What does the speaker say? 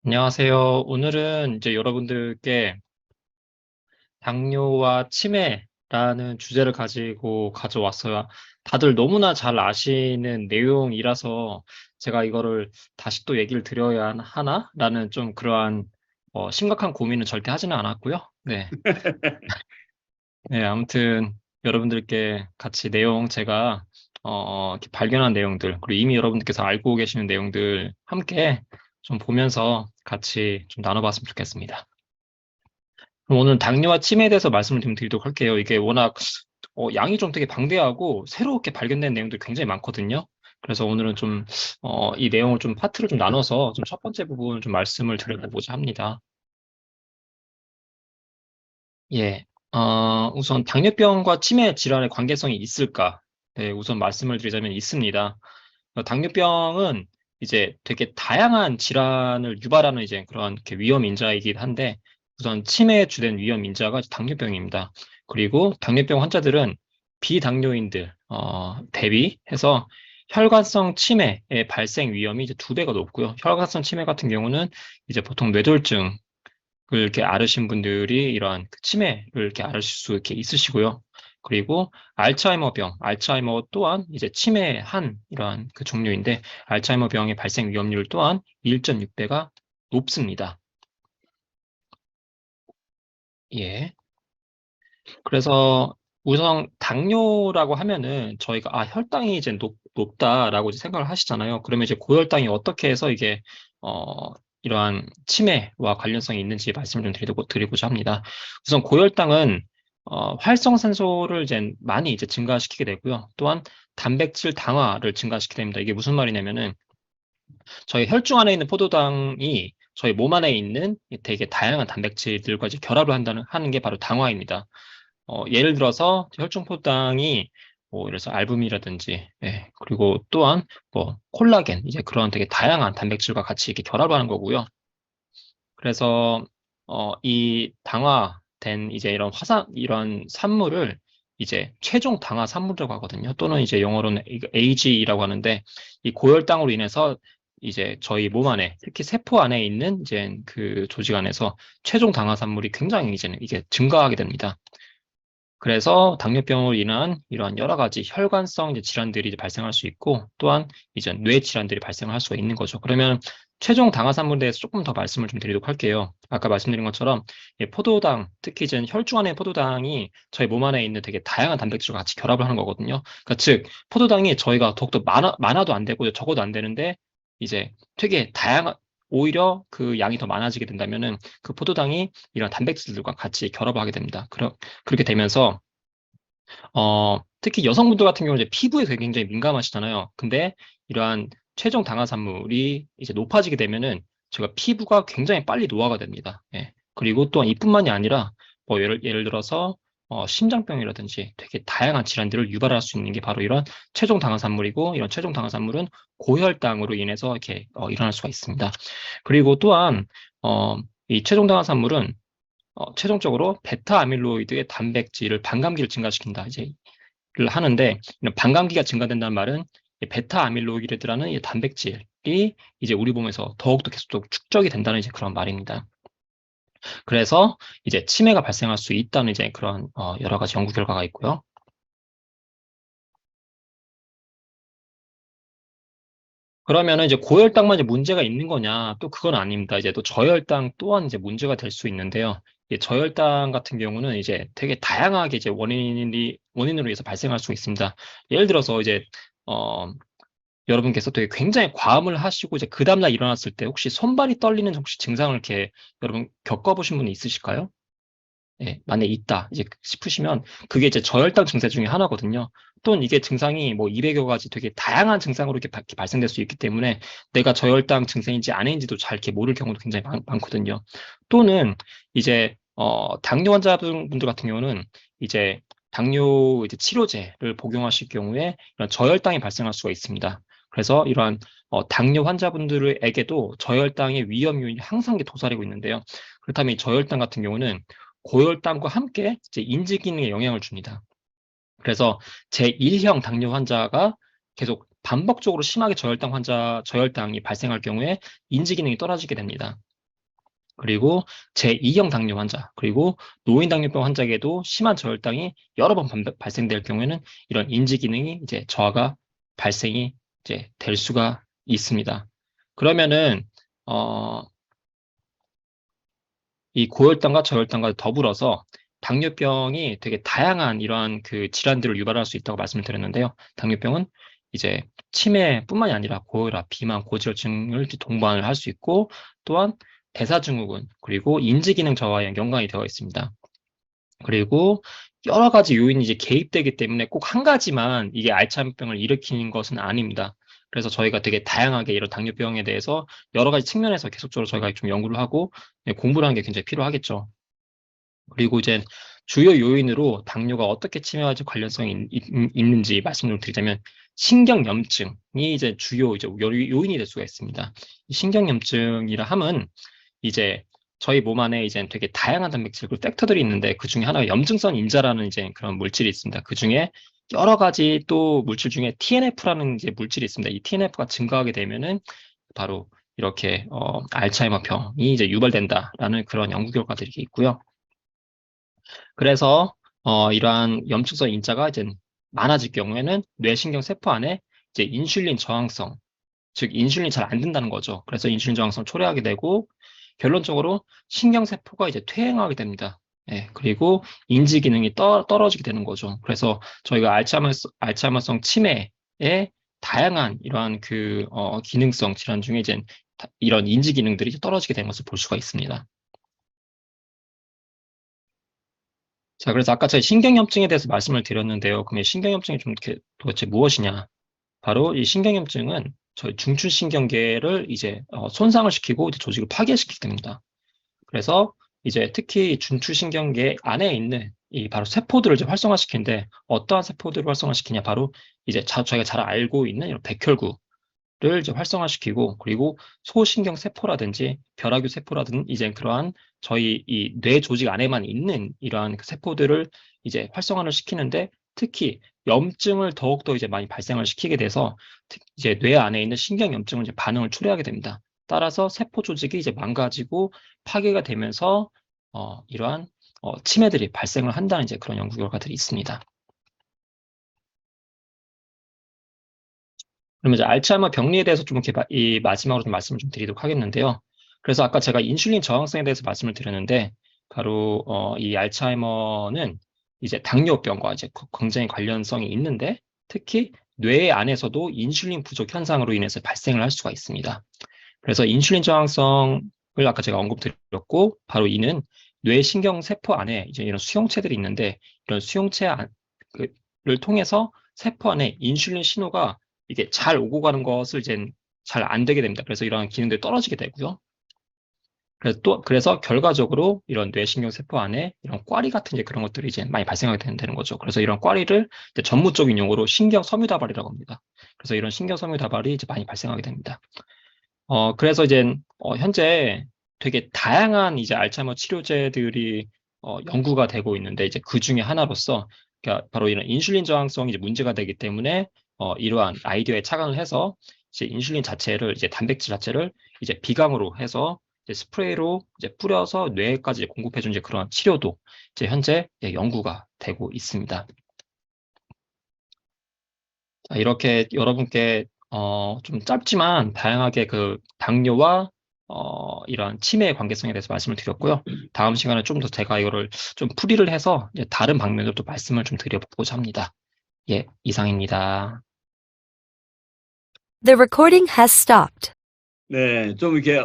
안녕하세요. 오늘은 이제 여러분들께 당뇨와 치매라는 주제를 가지고 가져왔어요. 다들 너무나 잘 아시는 내용이라서 제가 이거를 다시 또 얘기를 드려야 하나라는 좀 그러한 심각한 고민은 절대 하지는 않았고요. 네. 네, 아무튼 여러분들께 같이 내용 제가 이렇게 발견한 내용들, 그리고 이미 여러분들께서 알고 계시는 내용들 함께 좀 보면서 같이 좀 나눠봤으면 좋겠습니다. 그럼 오늘 당뇨와 치매에 대해서 말씀을 좀 드리도록 할게요. 이게 워낙 양이 좀 되게 방대하고 새롭게 발견된 내용들이 굉장히 많거든요. 그래서 오늘은 좀 이 내용을 좀 파트를 좀 나눠서 좀 첫 번째 부분 좀 말씀을 드려보고자 합니다. 예, 우선 당뇨병과 치매 질환의 관계성이 있을까? 네, 우선 말씀을 드리자면 있습니다. 당뇨병은 이제 되게 다양한 질환을 유발하는 이제 그런 이렇게 위험 인자이긴 한데 우선 치매의 주된 위험 인자가 당뇨병입니다. 그리고 당뇨병 환자들은 비당뇨인들 대비해서 혈관성 치매의 발생 위험이 이제 2배가 높고요. 혈관성 치매 같은 경우는 이제 보통 뇌졸중을 이렇게 앓으신 분들이 이러한 그 치매를 이렇게 앓으실 수 이렇게 있으시고요. 그리고 알츠하이머 또한 이제 치매의 한 이러한 그 종류인데 알츠하이머 병의 발생 위험률 또한 1.6배가 높습니다. 예. 그래서 우선 당뇨라고 하면은 저희가 혈당이 이제 높다라고 이제 생각을 하시잖아요. 그러면 이제 고혈당이 어떻게 해서 이게 이러한 치매와 관련성이 있는지 말씀을 좀 드리고자 합니다. 우선 고혈당은 활성산소를 이제 많이 이제 증가시키게 되고요. 또한 단백질 당화를 증가시키게 됩니다. 이게 무슨 말이냐면은 저희 혈중 안에 있는 포도당이 저희 몸 안에 있는 되게 다양한 단백질들과 이제 결합을 하는 게 바로 당화입니다. 예를 들어서 혈중포당이 뭐 이래서 알부민이라든지 그리고 또한 뭐 콜라겐 이제 그런 되게 다양한 단백질과 같이 이렇게 결합하는 거고요. 그래서 이 당화된 이제 이런 산물을 이제 최종 당화 산물이라고 하거든요. 또는 이제 영어로는 AGE라고 하는데 이 고혈당으로 인해서 이제 저희 몸 안에 특히 세포 안에 있는 이제 그 조직 안에서 최종 당화 산물이 굉장히 이제 이게 증가하게 됩니다. 그래서 당뇨병으로 인한 이러한 여러 가지 혈관성 이제 질환들이 이제 발생할 수 있고 또한 이제 뇌 질환들이 발생할 수가 있는 거죠. 그러면 최종 당화산물에 대해서 조금 더 말씀을 좀 드리도록 할게요. 아까 말씀드린 것처럼 포도당, 특히 이제 혈중 안의 포도당이 저희 몸 안에 있는 되게 다양한 단백질과 같이 결합을 하는 거거든요. 그러니까 즉 포도당이 저희가 더욱더 많아도 안 되고 적어도 안 되는데 이제 되게 다양한 오히려 그 양이 더 많아지게 된다면은 그 포도당이 이런 단백질들과 같이 결합을 하게 됩니다. 그렇게 되면서 특히 여성분들 같은 경우는 이제 피부에 되게 굉장히 민감하시잖아요. 근데 이러한 최종 당화산물이 이제 높아지게 되면은 제가 피부가 굉장히 빨리 노화가 됩니다. 예. 그리고 또한 이뿐만이 아니라 뭐 예를 들어서 심장병이라든지 되게 다양한 질환들을 유발할 수 있는 게 바로 이런 최종 당화산물이고 이런 최종 당화산물은 고혈당으로 인해서 이렇게 일어날 수가 있습니다. 그리고 또한 이 최종 당화산물은 최종적으로 베타 아밀로이드의 단백질을 반감기를 증가시킨다 이제를 하는데 이런 반감기가 증가된다는 말은 이 베타 아밀로이드라는 이 단백질이 이제 우리 몸에서 더욱더 계속 축적이 된다는 이제 그런 말입니다. 그래서 이제 치매가 발생할 수 있다는 이제 그런 여러 가지 연구 결과가 있고요. 그러면은 이제 고혈당만 이제 문제가 있는 거냐? 또 그건 아닙니다. 이제 또 저혈당 또한 이제 문제가 될 수 있는데요. 이 저혈당 같은 경우는 이제 되게 다양하게 이제 원인으로 해서 발생할 수 있습니다. 예를 들어서 이제 어 여러분께서 되게 굉장히 과음을 하시고 이제 그 다음날 일어났을 때 혹시 손발이 떨리는 혹시 증상을 이렇게 여러분 겪어보신 분이 있으실까요? 예, 만약에 있다 이제 싶으시면 그게 이제 저혈당 증세 중에 하나거든요. 또는 이게 증상이 뭐 200여 가지 되게 다양한 증상으로 이렇게 발생될 수 있기 때문에 내가 저혈당 증세인지 아닌지도 잘 이렇게 모를 경우도 굉장히 많거든요. 또는 이제 당뇨 환자분들 같은 경우는 이제 당뇨 이제 치료제를 복용하실 경우에 이런 저혈당이 발생할 수가 있습니다. 그래서 이러한 당뇨 환자분들에게도 저혈당의 위험 요인이 항상 도사리고 있는데요. 그렇다면 이 저혈당 같은 경우는 고혈당과 함께 이제 인지 기능에 영향을 줍니다. 그래서 제1형 당뇨 환자가 계속 반복적으로 심하게 저혈당이 발생할 경우에 인지 기능이 떨어지게 됩니다. 그리고 제2형 당뇨 환자, 그리고 노인 당뇨병 환자에게도 심한 저혈당이 여러 번 발생될 경우에는 이런 인지 기능이 이제 저하가 발생이 이제 될 수가 있습니다. 그러면은 이 고혈당과 저혈당과 더불어서 당뇨병이 되게 다양한 이러한 그 질환들을 유발할 수 있다고 말씀을 드렸는데요. 당뇨병은 이제 치매뿐만이 아니라 고혈압, 비만, 고지혈증을 동반을 할 수 있고, 또한 대사증후군, 그리고 인지기능 저하에 연관이 되어 있습니다. 그리고 여러 가지 요인이 이제 개입되기 때문에 꼭 한 가지만 이게 알츠하이머병을 일으키는 것은 아닙니다. 그래서 저희가 되게 다양하게 이런 당뇨병에 대해서 여러 가지 측면에서 계속적으로 저희가 좀 연구를 하고 공부를 하는 게 굉장히 필요하겠죠. 그리고 이제 주요 요인으로 당뇨가 어떻게 치매와 관련성이 있는지 말씀 좀 드리자면, 신경염증이 이제 주요 이제 요인이 될 수가 있습니다. 신경염증이라 함은 이제 저희 몸 안에 이제 되게 다양한 단백질, 그리고 팩터들이 있는데 그 중에 하나가 염증성 인자라는 이제 그런 물질이 있습니다. 그 중에 여러 가지 또 물질 중에 TNF라는 이제 물질이 있습니다. 이 TNF가 증가하게 되면은 바로 이렇게 알츠하이머병이 이제 유발된다라는 그런 연구 결과들이 있고요. 그래서 이러한 염증성 인자가 이제 많아질 경우에는 뇌신경 세포 안에 이제 인슐린 저항성, 즉 인슐린이 잘 안 된다는 거죠. 그래서 인슐린 저항성을 초래하게 되고, 결론적으로 신경세포가 이제 퇴행하게 됩니다. 예, 그리고 인지 기능이 떨어지게 되는 거죠. 그래서 저희가 알츠하이머성 치매의 다양한 이러한 그 기능성 질환 중에 이제 이런 인지 기능들이 떨어지게 되는 것을 볼 수가 있습니다. 자, 그래서 아까 제가 신경염증에 대해서 말씀을 드렸는데요. 그럼 신경염증이 좀 도대체 무엇이냐? 바로 이 신경염증은 저희 중추신경계를 이제 손상을 시키고 이제 조직을 파괴시키게 됩니다. 그래서 이제 특히 중추신경계 안에 있는 이 바로 세포들을 이제 활성화시키는데, 어떠한 세포들을 활성화시키냐? 바로 이제 저희가 잘 알고 있는 이런 백혈구를 이제 활성화시키고, 그리고 소신경 세포라든지 벼라규 세포라든지 이제 그러한 저희 이 뇌 조직 안에만 있는 이러한 그 세포들을 이제 활성화를 시키는데, 특히 염증을 더욱더 이제 많이 발생을 시키게 돼서 이제 뇌 안에 있는 신경염증을 이제 반응을 초래하게 됩니다. 따라서 세포 조직이 이제 망가지고 파괴가 되면서 이러한 치매들이 발생을 한다는 이제 그런 연구 결과들이 있습니다. 그러면 이제 알츠하이머 병리에 대해서 좀 이렇게 이 마지막으로 좀 말씀을 좀 드리도록 하겠는데요. 그래서 아까 제가 인슐린 저항성에 대해서 말씀을 드렸는데, 바로 이 알츠하이머는 이제 당뇨병과 이제 굉장히 관련성이 있는데, 특히 뇌 안에서도 인슐린 부족 현상으로 인해서 발생을 할 수가 있습니다. 그래서 인슐린 저항성을 아까 제가 언급드렸고, 바로 이는 뇌신경 세포 안에 이제 이런 수용체들이 있는데, 이런 수용체를 통해서 세포 안에 인슐린 신호가 이게 잘 오고 가는 것을 이제 잘 안 되게 됩니다. 그래서 이런 기능들이 떨어지게 되고요. 그래서 결과적으로 이런 뇌신경 세포 안에 이런 꽈리 같은 이제 그런 것들이 이제 많이 발생하게 되는 거죠. 그래서 이런 꽈리를 이제 전문적인 용어로 신경 섬유다발이라고 합니다. 그래서 이런 신경 섬유다발이 이제 많이 발생하게 됩니다. 그래서 이제 현재 되게 다양한 이제 알츠하이머 치료제들이 연구가 되고 있는데, 이제 그 중에 하나로서 그러니까 바로 이런 인슐린 저항성이 이제 문제가 되기 때문에 이러한 아이디어에 착안을 해서 이제 인슐린 자체를 이제 단백질 자체를 이제 비강으로 해서 이제 스프레이로 이제 뿌려서 뇌까지 공급해준 이제 그런 치료도 이제 현재 연구가 되고 있습니다. 자, 이렇게 여러분께 좀 짧지만 다양하게 그 당뇨와 이런 치매의 관계성에 대해서 말씀을 드렸고요. 다음 시간에 좀 더 제가 이거를 좀 풀이를 해서 이제 다른 방면으로 또 말씀을 좀 드려보고자 합니다. 예, 이상입니다. The recording has stopped. 네, 좀 이렇게